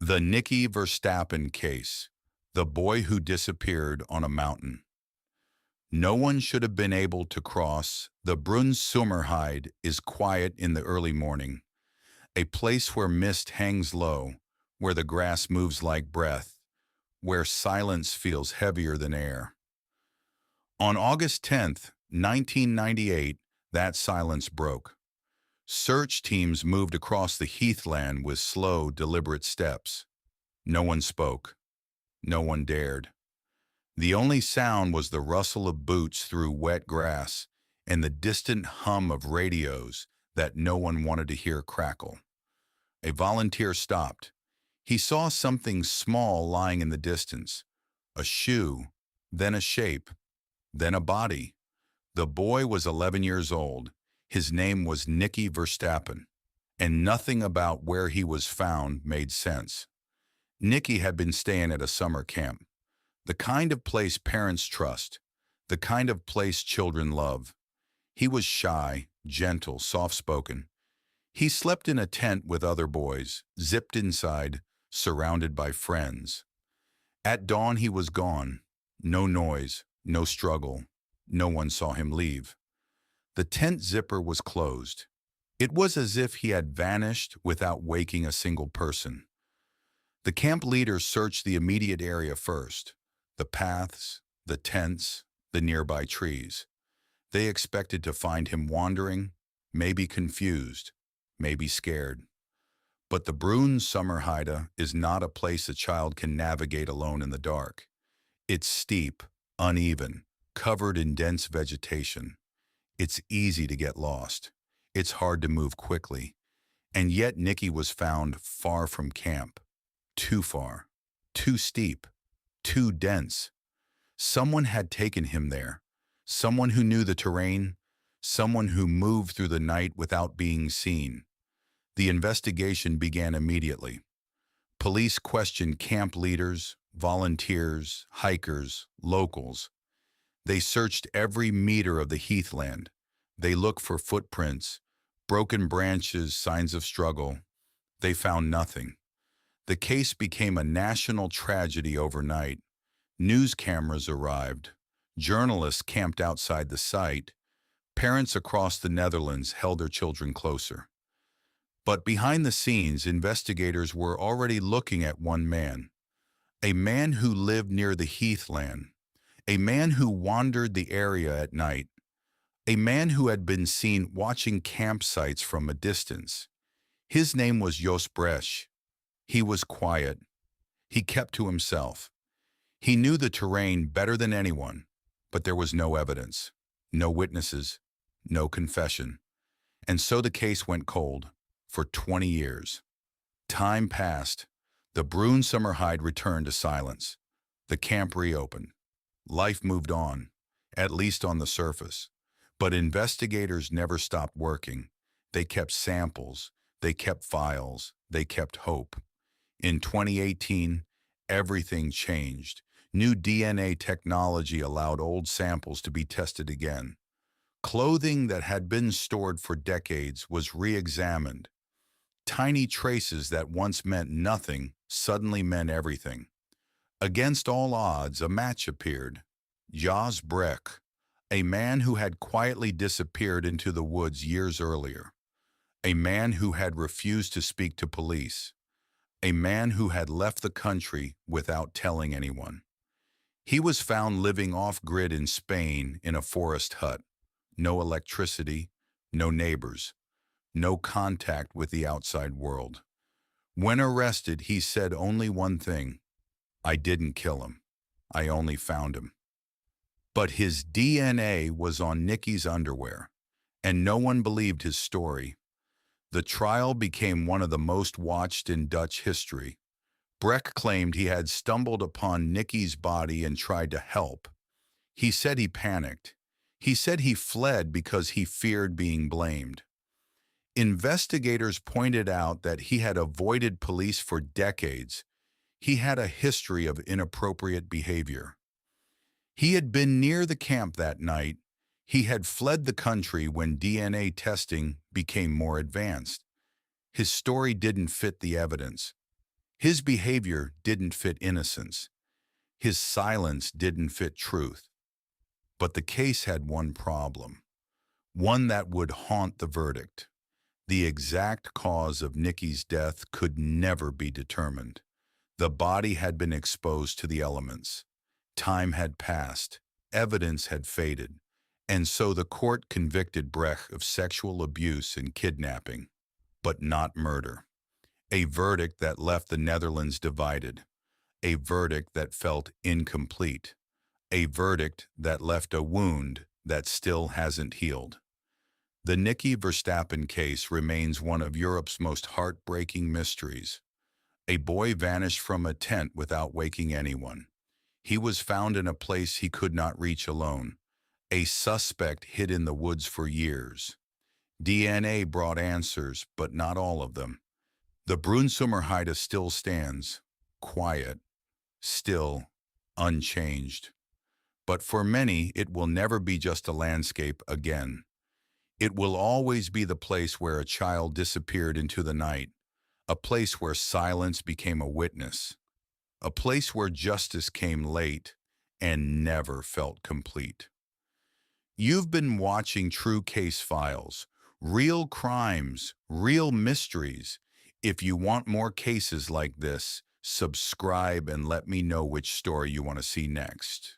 The Nicky Verstappen case, the boy who disappeared on a mountain. No one should have been able to cross. The Brunsummerheide is quiet in the early morning, a place where mist hangs low, where the grass moves like breath, where silence feels heavier than air. On August 10th, 1998, that silence broke. Search teams moved across the heathland with slow, deliberate steps. No one spoke. No one dared. The only sound was the rustle of boots through wet grass and the distant hum of radios that no one wanted to hear crackle. A volunteer stopped. He saw something small lying in the distance. A shoe, then a shape, then a body. The boy was 11 years old. His name was Nicky Verstappen, and nothing about where he was found made sense. Nicky had been staying at a summer camp, the kind of place parents trust, the kind of place children love. He was shy, gentle, soft-spoken. He slept in a tent with other boys, zipped inside, surrounded by friends. At dawn he was gone. No noise, no struggle. No one saw him leave. The tent zipper was closed. It was as if he had vanished without waking a single person. The camp leaders searched the immediate area first, the paths, the tents, the nearby trees. They expected to find him wandering, maybe confused, maybe scared. But the Brunsummerheide is not a place a child can navigate alone in the dark. It's steep, uneven, covered in dense vegetation. It's easy to get lost. It's hard to move quickly. And yet Nicky was found far from camp. Too far. Too steep. Too dense. Someone had taken him there. Someone who knew the terrain. Someone who moved through the night without being seen. The investigation began immediately. Police questioned camp leaders, volunteers, hikers, locals. They searched every meter of the heathland. They looked for footprints, broken branches, signs of struggle. They found nothing. The case became a national tragedy overnight. News cameras arrived. Journalists camped outside the site. Parents across the Netherlands held their children closer. But behind the scenes, investigators were already looking at one man. A man who lived near the heathland. A man who wandered the area at night. A man who had been seen watching campsites from a distance. His name was Jos Bresch. He was quiet. He kept to himself. He knew the terrain better than anyone, but there was no evidence, no witnesses, no confession. And so the case went cold for 20 years. Time passed. The Brunsummerheide returned to silence. The camp reopened. Life moved on, at least on the surface. But investigators never stopped working. They kept samples, they kept files, they kept hope. In 2018, everything changed. New DNA technology allowed old samples to be tested again. Clothing that had been stored for decades was re-examined. Tiny traces that once meant nothing suddenly meant everything. Against all odds, a match appeared. Jos Bresch, a man who had quietly disappeared into the woods years earlier. A man who had refused to speak to police. A man who had left the country without telling anyone. He was found living off-grid in Spain in a forest hut. No electricity, no neighbors, no contact with the outside world. When arrested, he said only one thing: "I didn't kill him. I only found him." But his DNA was on Nicky's underwear, and no one believed his story. The trial became one of the most watched in Dutch history. Brecht claimed he had stumbled upon Nicky's body and tried to help. He said he panicked. He said he fled because he feared being blamed. Investigators pointed out that he had avoided police for decades. He had a history of inappropriate behavior. He had been near the camp that night. He had fled the country when DNA testing became more advanced. His story didn't fit the evidence. His behavior didn't fit innocence. His silence didn't fit truth. But the case had one problem, one that would haunt the verdict. The exact cause of Nicky's death could never be determined. The body had been exposed to the elements. Time had passed. Evidence had faded. And so the court convicted Brecht of sexual abuse and kidnapping, but not murder. A verdict that left the Netherlands divided. A verdict that felt incomplete. A verdict that left a wound that still hasn't healed. The Nicky Verstappen case remains one of Europe's most heartbreaking mysteries. A boy vanished from a tent without waking anyone. He was found in a place he could not reach alone. A suspect hid in the woods for years. DNA brought answers, but not all of them. The Brunssummerheide still stands, quiet, still, unchanged. But for many, it will never be just a landscape again. It will always be the place where a child disappeared into the night, a place where silence became a witness, a place where justice came late and never felt complete. You've been watching True Case Files, real crimes, real mysteries. If you want more cases like this, subscribe and let me know which story you want to see next.